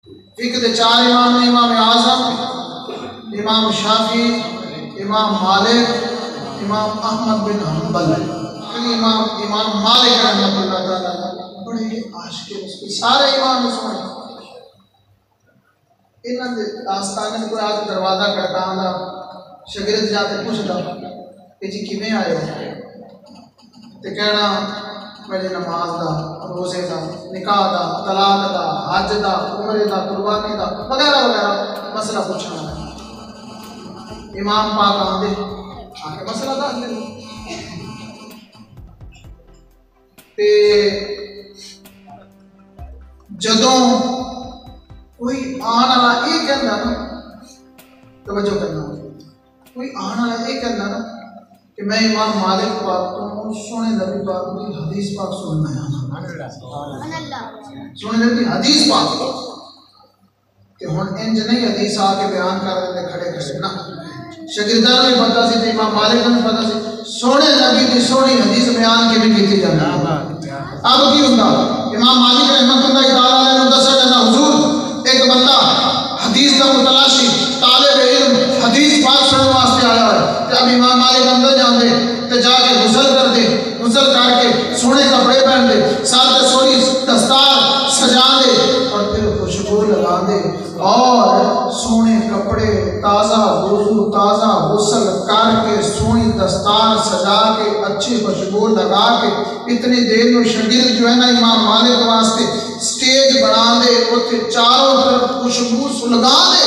فقہ دے 4 امام نے، امام اعظم، امام شافعی، امام مالک، امام احمد بن حنبل، امام مالک رحمۃ اللہ تعالیٰ بڑے عاشق رسول، سارے امام سنے انہاں دے آستانے سے کوئی آج دروازہ کھڑکانا، شاگرد جاتے پوچھتا کہ جی کیویں آئے ہو، تے کہنا میری نماز دا، روزے دا، نکاح دا، طلاق دا، حج دا، عمرے دا، قربانی دا وغیرہ وغیرہ مسئلہ پوچھنا ہے۔ امام پاک آندے آکے مسئلہ دس دے تے جدوں کوئی آن والا یہ کہندا نا، توجہ کرنا، کوئی آن والا یہ کہندا نا کہ میں امام مالک پاک تو سونے نبی پاک کی حدیث پاک سننا ہے، سونے نبی حدیث پاک کہ ہن انج نہیں حدیث آ کے بیان کر دے کھڑے کھڑے نا، شاگرداں نوں پتہ سی تے امام مالک نوں پتہ سی سونے نبی دی سونی حدیث بیان کیویں کیتی جاندی ہے۔ اب کی ہوندا امام مالک رحمۃ اللہ تعالی علیہ نے دسیا کہ حضور ایک بندہ حدیث کا متلاشی طالب علم حدیث پاک سننے واسطے آیا ہے، تے اب امام مالک اندر جاندے تے جا کے غسل کر دے، غسل کر کے سونے کپڑے پہن دے، ساتھ سونی دستار سجا دے اور پھر خوشبو لگا دے اور سونے کپڑے تازہ وضو تازہ غسل کر کے سونی دستار سجا کے اچھی خوشبو لگا کے اتنی دیر میں شاگرد جو ہے نا امام مالک واسطے سٹیج بنا دے، اتنے چاروں طرف خوشبو سلگا دے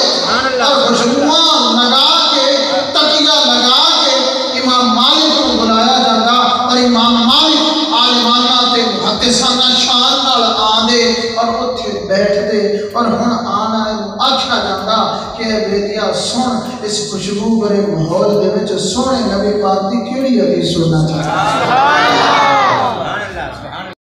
اور خوشبوواں لگا کے تکیہ لگا کے امام مالک کو بلایا جاتا اور امام مالک عالمانہ تے محدثانہ شان نال آندے اور اتنے بیٹھ دے اور ہن آنا آکھا جاتا کہ اے بیٹیا سن اس خوشبو بھرے ماحول دے وچ سونے نبی پاک دی کیڑی حدیث سننا چاہتا